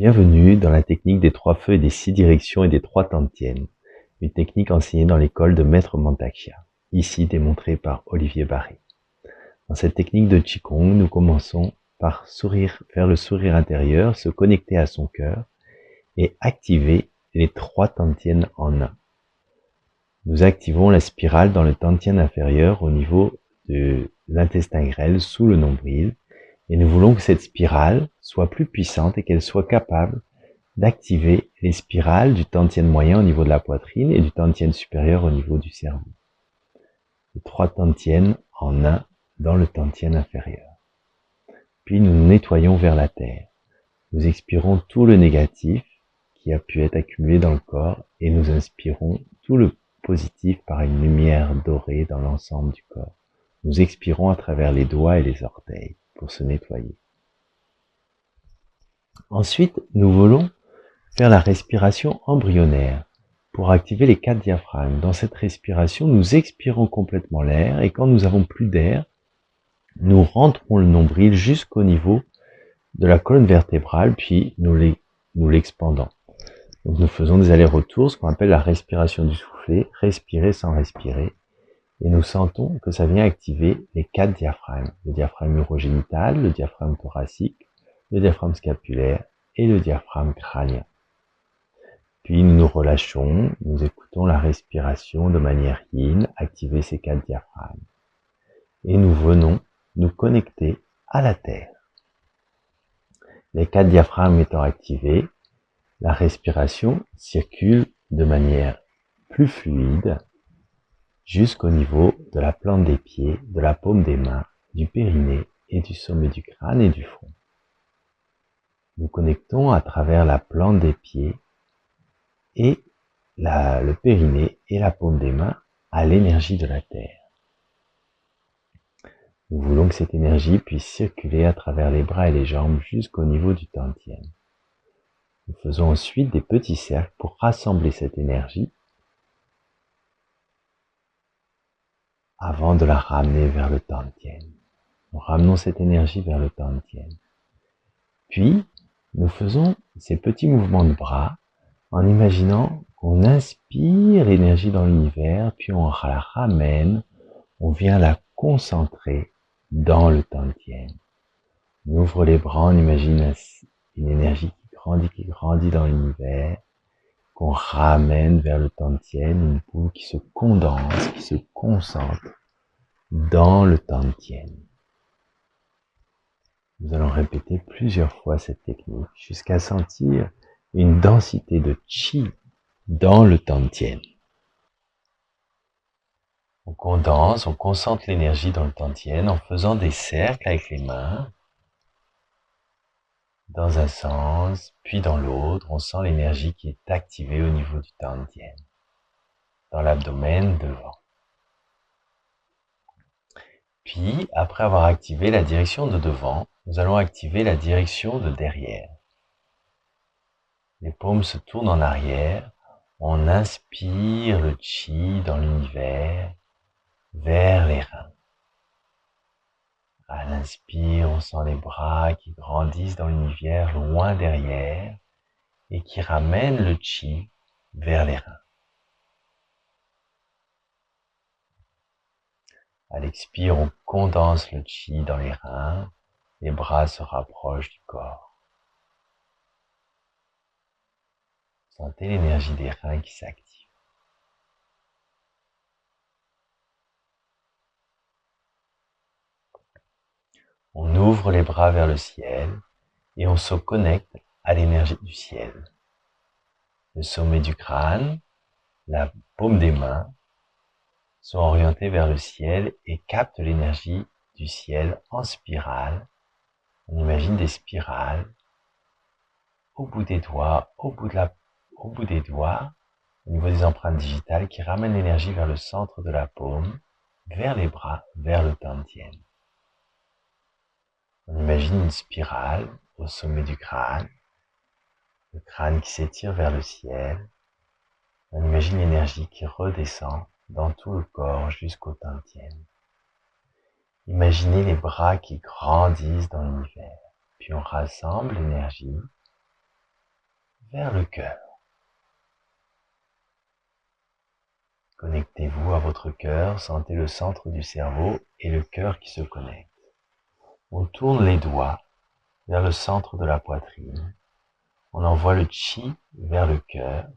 Bienvenue dans la technique des 3 feux et des 6 directions et des 3 tantiènes, une technique enseignée dans l'école de Maître Mantakya, ici démontrée par Olivier Barré. Dans cette technique de Qigong, nous commençons par faire le sourire intérieur, se connecter à son cœur et activer les 3 tantiènes en un. Nous activons la spirale dans le tantien inférieur au niveau de l'intestin grêle sous le nombril, et nous voulons que cette spirale soit plus puissante et qu'elle soit capable d'activer les spirales du tantien moyen au niveau de la poitrine et du tantien supérieur au niveau du cerveau. Les 3 tantiènes en un dans le tantien inférieur. Puis nous nettoyons vers la terre. Nous expirons tout le négatif qui a pu être accumulé dans le corps et nous inspirons tout le positif par une lumière dorée dans l'ensemble du corps. Nous expirons à travers les doigts et les orteils pour se nettoyer. Ensuite, nous voulons faire la respiration embryonnaire pour activer les 4 diaphragmes. Dans cette respiration, nous expirons complètement l'air et quand nous avons plus d'air, nous rentrons le nombril jusqu'au niveau de la colonne vertébrale, puis nous l'expandons. Donc nous faisons des allers-retours, ce qu'on appelle la respiration du soufflet, respirer sans respirer. Et nous sentons que ça vient activer les 4 diaphragmes. Le diaphragme urogénital, le diaphragme thoracique, le diaphragme scapulaire et le diaphragme crânien. Puis nous nous relâchons, nous écoutons la respiration de manière yin, activer ces 4 diaphragmes. Et nous venons nous connecter à la terre. Les 4 diaphragmes étant activés, la respiration circule de manière plus fluide jusqu'au niveau de la plante des pieds, de la paume des mains, du périnée et du sommet du crâne et du front. Nous connectons à travers la plante des pieds et le périnée et la paume des mains à l'énergie de la terre. Nous voulons que cette énergie puisse circuler à travers les bras et les jambes jusqu'au niveau du tantien. Nous faisons ensuite des petits cercles pour rassembler cette énergie avant de la ramener vers le tantien. Nous ramenons cette énergie vers le tantien. Puis, nous faisons ces petits mouvements de bras en imaginant qu'on inspire l'énergie dans l'univers, puis on la ramène, on vient la concentrer dans le tantien. On ouvre les bras, on imagine une énergie qui grandit dans l'univers, qu'on ramène vers le tantien, une boule qui se condense, qui se concentre dans le tantien. Nous allons répéter plusieurs fois cette technique jusqu'à sentir une densité de chi dans le tantien. On condense, on concentre l'énergie dans le tantien en faisant des cercles avec les mains dans un sens, puis dans l'autre. On sent l'énergie qui est activée au niveau du tantien, dans l'abdomen devant. Puis, après avoir activé la direction de devant, nous allons activer la direction de derrière. Les paumes se tournent en arrière. On inspire le chi dans l'univers vers les reins. À l'inspire, on sent les bras qui grandissent dans l'univers loin derrière et qui ramènent le chi vers les reins. À l'expire, on condense le chi dans les reins, les bras se rapprochent du corps. Sentez l'énergie des reins qui s'active. On ouvre les bras vers le ciel et on se connecte à l'énergie du ciel. Le sommet du crâne, la paume des mains sont orientés vers le ciel et captent l'énergie du ciel en spirale. On imagine des spirales au bout des doigts, au bout des doigts, au niveau des empreintes digitales qui ramènent l'énergie vers le centre de la paume, vers les bras, vers le tantien. On imagine une spirale au sommet du crâne, le crâne qui s'étire vers le ciel. On imagine l'énergie qui redescend dans tout le corps jusqu'au tantien. Imaginez les bras qui grandissent dans l'univers, puis on rassemble l'énergie vers le cœur. Connectez-vous à votre cœur, sentez le centre du cerveau et le cœur qui se connectent. On tourne les doigts vers le centre de la poitrine. On envoie le chi vers le cœur,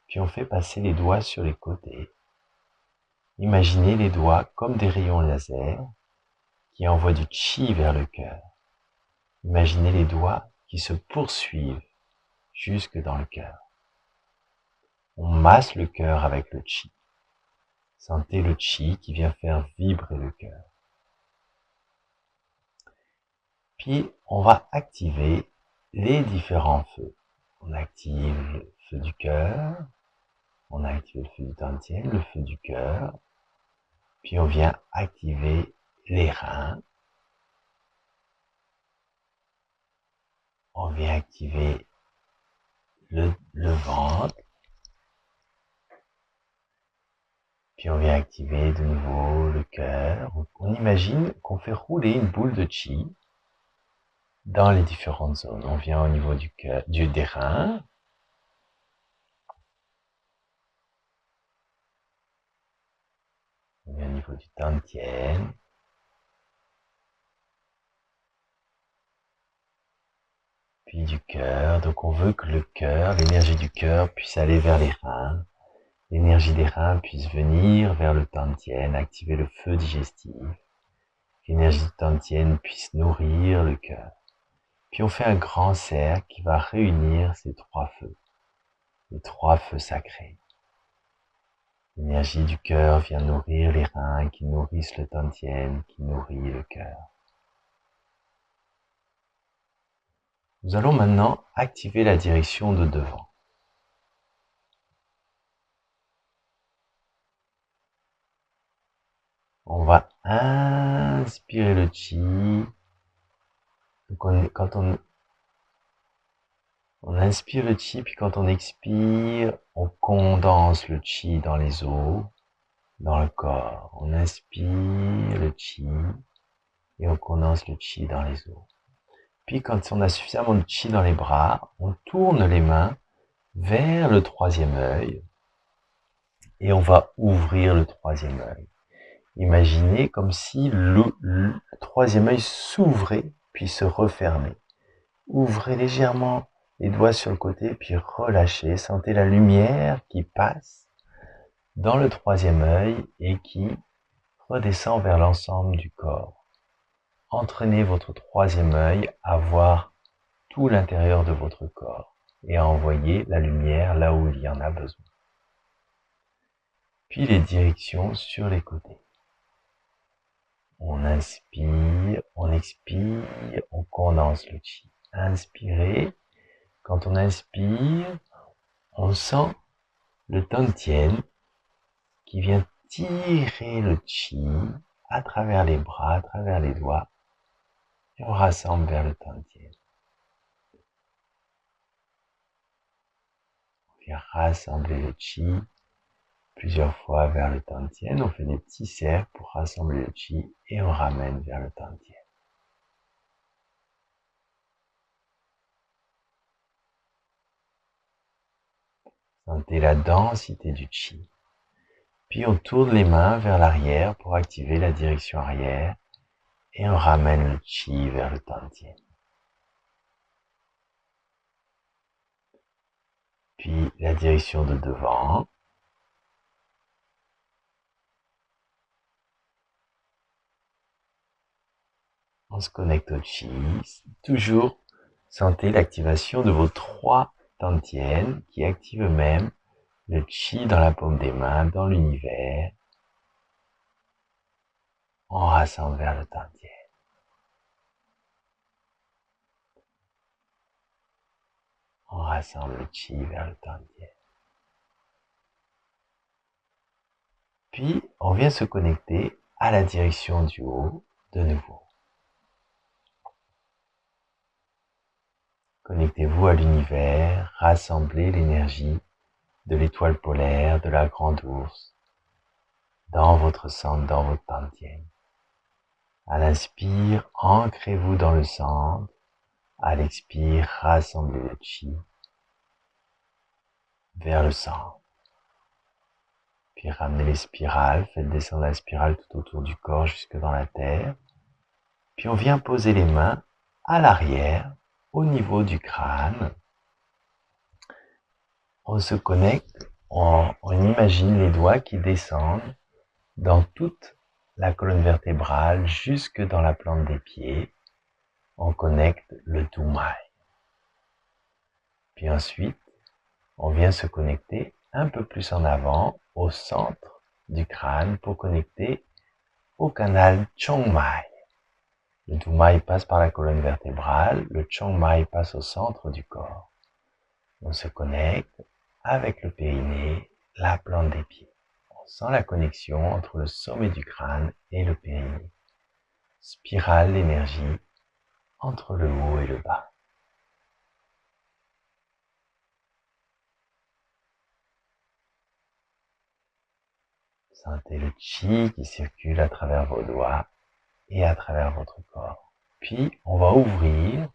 puis on fait passer les doigts sur les côtés. Imaginez les doigts comme des rayons laser qui envoient du chi vers le cœur. Imaginez les doigts qui se poursuivent jusque dans le cœur. On masse le cœur avec le chi. Sentez le chi qui vient faire vibrer le cœur. Puis, on va activer les différents feux. On active le feu du cœur, on a activé le feu du tantien, le feu du cœur, puis on vient activer les reins, on vient activer le ventre, puis on vient activer de nouveau le cœur. On imagine qu'on fait rouler une boule de chi dans les différentes zones. On vient au niveau du cœur, des reins, on vient au niveau du tantien, puis du cœur. Donc on veut que le cœur, l'énergie du cœur puisse aller vers les reins, l'énergie des reins puisse venir vers le tantien, activer le feu digestif, l'énergie du tantien puisse nourrir le cœur. Puis on fait un grand cercle qui va réunir ces trois feux, les trois feux sacrés. L'énergie du cœur vient nourrir les reins, qui nourrissent le tantien, qui nourrit le cœur. Nous allons maintenant activer la direction de devant. On va inspirer le chi. Donc quand on inspire le chi, puis quand on expire, on condense le chi dans les os, dans le corps. On inspire le chi et on condense le chi dans les os. Puis quand on a suffisamment de chi dans les bras, on tourne les mains vers le troisième œil et on va ouvrir le troisième œil. Imaginez comme si le troisième œil s'ouvrait puis se refermait. Ouvrez légèrement les doigts sur le côté puis relâchez. Sentez la lumière qui passe dans le troisième œil et qui redescend vers l'ensemble du corps. Entraînez votre troisième œil à voir tout l'intérieur de votre corps et à envoyer la lumière là où il y en a besoin. Puis les directions sur les côtés. On inspire, on expire, on condense le chi. Inspirez. Quand on inspire, on sent le tantien qui vient tirer le chi à travers les bras, à travers les doigts, et on rassemble vers le tantien. On vient rassembler le chi plusieurs fois vers le tantien. On fait des petits cercles pour rassembler le chi et on ramène vers le tantien. Sentez la densité du chi. Puis on tourne les mains vers l'arrière pour activer la direction arrière et on ramène le chi vers le tantien. Puis la direction de devant. On se connecte au chi. Toujours sentez l'activation de vos trois tantiens qui activent eux-mêmes le chi dans la paume des mains, dans l'univers. On rassemble vers le tantien. On rassemble le chi vers le tantien. Puis, on vient se connecter à la direction du haut de nouveau. Connectez-vous à l'univers, rassemblez l'énergie de l'étoile polaire, de la grande ours, dans votre centre, dans votre tantien. À l'inspire, ancrez-vous dans le centre. À l'expire, rassemblez le chi. vers le centre. Puis ramenez les spirales, faites descendre la spirale tout autour du corps jusque dans la terre. Puis on vient poser les mains à l'arrière, au niveau du crâne. On se connecte, on imagine les doigts qui descendent dans toute la colonne vertébrale jusque dans la plante des pieds. On connecte le Tumai. Puis ensuite, on vient se connecter un peu plus en avant, au centre du crâne, pour connecter au canal Chongmai. Le Tumai passe par la colonne vertébrale, le Chongmai passe au centre du corps. On se connecte avec le périnée, la plante des pieds. On sent la connexion entre le sommet du crâne et le périnée. Spirale l'énergie entre le haut et le bas. Sentez le chi qui circule à travers vos doigts et à travers votre corps. Puis, on va ouvrir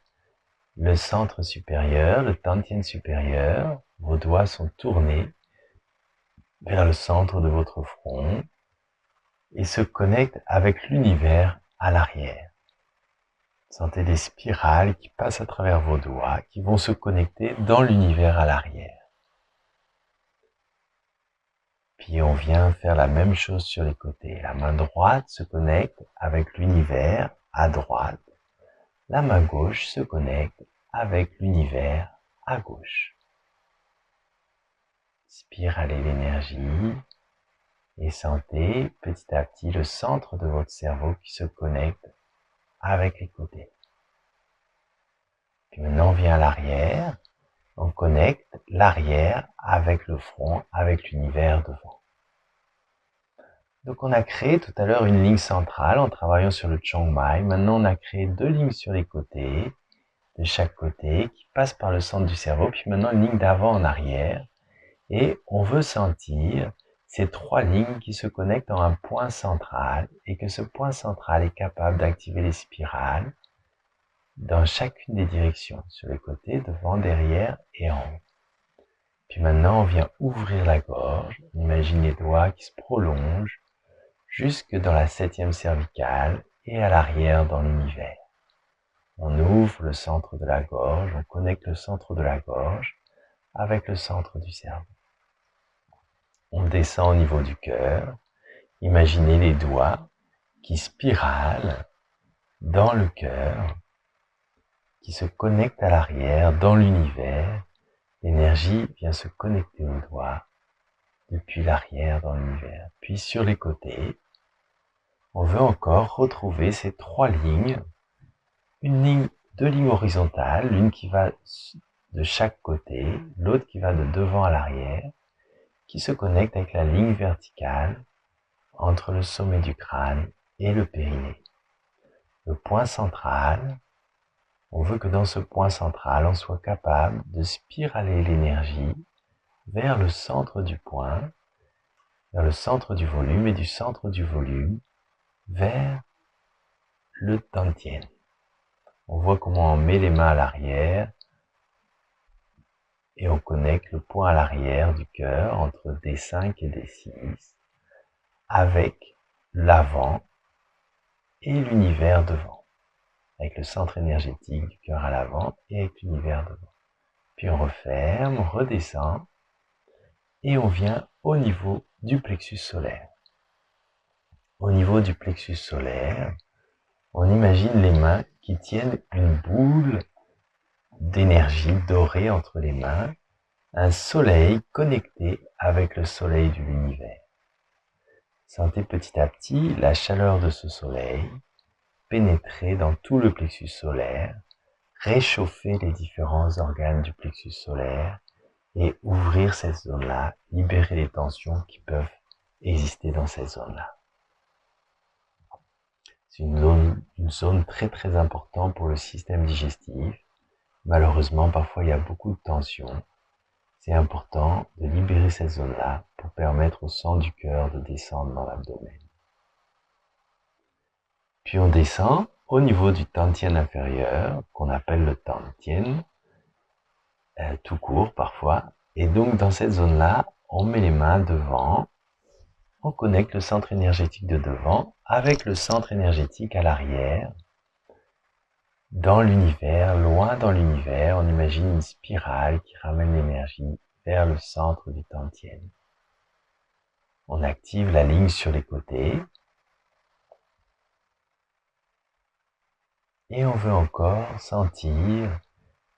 le centre supérieur, le Tantien supérieur. Vos doigts sont tournés vers le centre de votre front et se connectent avec l'univers à l'arrière. Sentez des spirales qui passent à travers vos doigts, qui vont se connecter dans l'univers à l'arrière. Puis on vient faire la même chose sur les côtés. La main droite se connecte avec l'univers à droite. La main gauche se connecte avec l'univers à gauche. Spiralez l'énergie et sentez petit à petit le centre de votre cerveau qui se connecte avec les côtés. Puis maintenant on vient à l'arrière. On connecte l'arrière avec le front, avec l'univers devant. Donc on a créé tout à l'heure une ligne centrale en travaillant sur le Chongmai. Maintenant on a créé 2 lignes sur les côtés, de chaque côté, qui passent par le centre du cerveau. Puis maintenant une ligne d'avant en arrière. Et on veut sentir ces 3 lignes qui se connectent en un point central et que ce point central est capable d'activer les spirales dans chacune des directions, sur les côtés, devant, derrière et en haut. Puis maintenant, on vient ouvrir la gorge. On imagine les doigts qui se prolongent jusque dans la 7e cervicale et à l'arrière dans l'univers. On ouvre le centre de la gorge, on connecte le centre de la gorge avec le centre du cerveau. On descend au niveau du cœur. Imaginez les doigts qui spiralent dans le cœur, qui se connectent à l'arrière, dans l'univers. L'énergie vient se connecter aux doigts depuis l'arrière dans l'univers. Puis sur les côtés, on veut encore retrouver ces 3 lignes. Une ligne, 2 lignes horizontales, l'une qui va de chaque côté, l'autre qui va de devant à l'arrière, qui se connecte avec la ligne verticale entre le sommet du crâne et le périnée. Le point central, on veut que dans ce point central, on soit capable de spiraler l'énergie vers le centre du point, vers le centre du volume et du centre du volume vers le Tantien. On voit comment on met les mains à l'arrière et on connecte le point à l'arrière du cœur entre D5 et D6 avec l'avant et l'univers devant, avec le centre énergétique du cœur à l'avant et avec l'univers devant. Puis on referme, on redescend et on vient au niveau du plexus solaire. Au niveau du plexus solaire, on imagine les mains qui tiennent une boule d'énergie dorée entre les mains, un soleil connecté avec le soleil de l'univers. Sentez petit à petit la chaleur de ce soleil pénétrer dans tout le plexus solaire, réchauffer les différents organes du plexus solaire et ouvrir cette zone-là, libérer les tensions qui peuvent exister dans cette zone-là. C'est une zone très très importante pour le système digestif. Malheureusement, parfois il y a beaucoup de tensions. C'est important de libérer cette zone-là pour permettre au sang du cœur de descendre dans l'abdomen. Puis on descend au niveau du Tantien inférieur, qu'on appelle le Tantien, tout court parfois, Et donc dans cette zone-là, on met les mains devant, on connecte le centre énergétique de devant avec le centre énergétique à l'arrière. Dans l'univers, loin dans l'univers, on imagine une spirale qui ramène l'énergie vers le centre du Tantien. On active la ligne sur les côtés. Et on veut encore sentir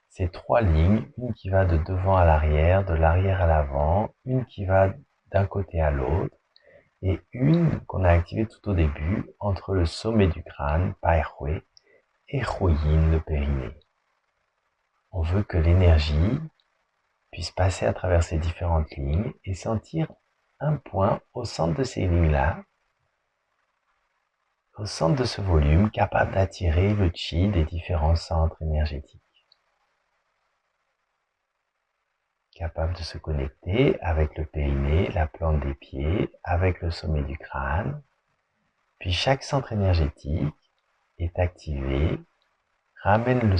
ces 3 lignes, une qui va de devant à l'arrière, de l'arrière à l'avant, une qui va d'un côté à l'autre, et une qu'on a activée tout au début entre le sommet du crâne, Paihue, et Huyin, le périnée. On veut que l'énergie puisse passer à travers ces différentes lignes et sentir un point au centre de ces lignes-là, au centre de ce volume, capable d'attirer le chi des différents centres énergétiques. Capable de se connecter avec le périnée, la plante des pieds, avec le sommet du crâne. Puis chaque centre énergétique est activé, ramène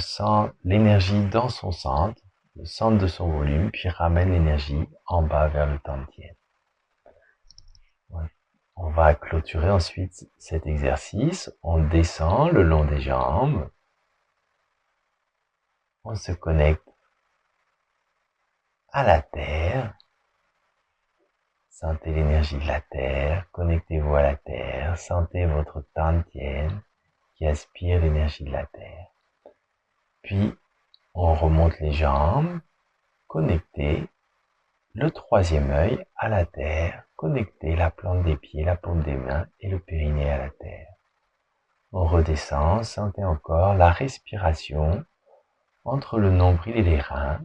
l'énergie dans son centre, le centre de son volume, puis ramène l'énergie en bas vers le Tantien. On va clôturer ensuite cet exercice. On descend le long des jambes. On se connecte à la terre. Sentez l'énergie de la terre, connectez-vous à la terre, sentez votre Tantien qui aspire l'énergie de la terre. Puis, on remonte les jambes, connectez le 3e œil à la terre, connectez la plante des pieds, la paume des mains et le périnée à la terre. On redescend, sentez encore la respiration entre le nombril et les reins,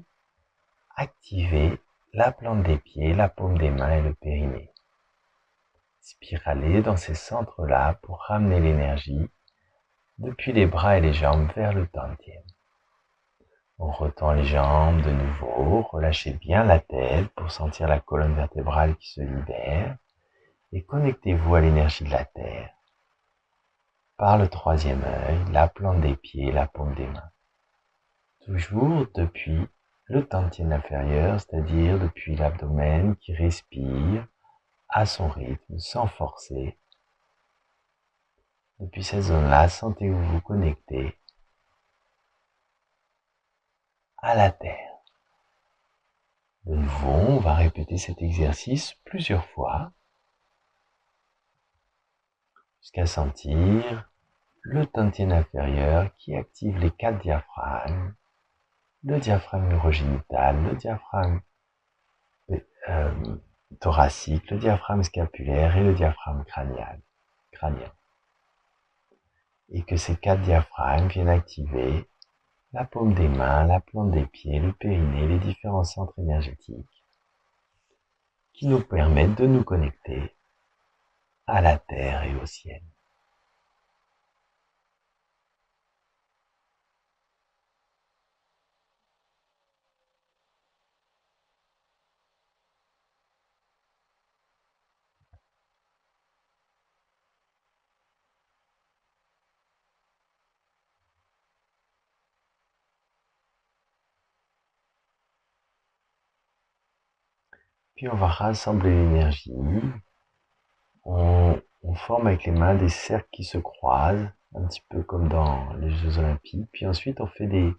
activez la plante des pieds, la paume des mains et le périnée. Spiralez dans ces centres-là pour ramener l'énergie depuis les bras et les jambes vers le Tantien. On retend les jambes de nouveau, relâchez bien la tête pour sentir la colonne vertébrale qui se libère et connectez-vous à l'énergie de la terre par le 3e œil, la plante des pieds, la paume des mains. Toujours depuis le Tantien inférieur, c'est-à-dire depuis l'abdomen qui respire à son rythme, sans forcer. Depuis cette zone-là, sentez-vous vous connecter à la terre. De nouveau, on va répéter cet exercice plusieurs fois jusqu'à sentir le Tantien inférieur qui active les 4 diaphragmes, le diaphragme urogénital, le diaphragme thoracique, le diaphragme scapulaire et le diaphragme crânien. Et que ces 4 diaphragmes viennent activer la paume des mains, la plante des pieds, le périnée, les différents centres énergétiques qui nous permettent de nous connecter à la terre et au ciel. Puis on va rassembler l'énergie. On forme avec les mains des cercles qui se croisent, un petit peu comme dans les Jeux Olympiques. Puis ensuite, on fait des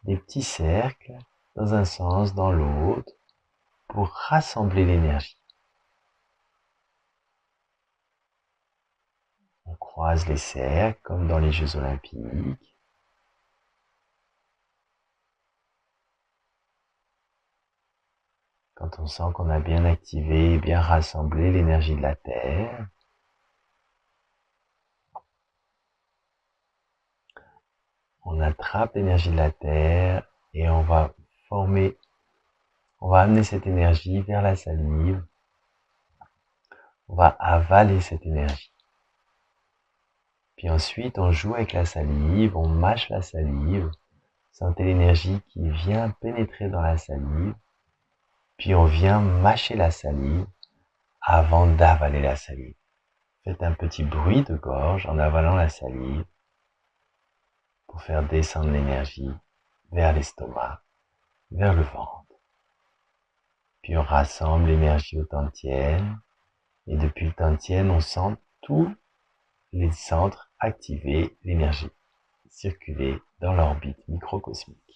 petits cercles dans un sens, dans l'autre, pour rassembler l'énergie. On croise les cercles comme dans les Jeux Olympiques. Quand on sent qu'on a bien activé et bien rassemblé l'énergie de la Terre, on attrape l'énergie de la Terre et on va amener cette énergie vers la salive. On va avaler cette énergie. Puis ensuite, on joue avec la salive, on mâche la salive. Sentez l'énergie qui vient pénétrer dans la salive. Puis on vient mâcher la salive avant d'avaler la salive. Faites un petit bruit de gorge en avalant la salive pour faire descendre l'énergie vers l'estomac, vers le ventre. Puis on rassemble l'énergie au Tantien. Et depuis le Tantien, on sent tous les centres activer, l'énergie circuler dans l'orbite microcosmique.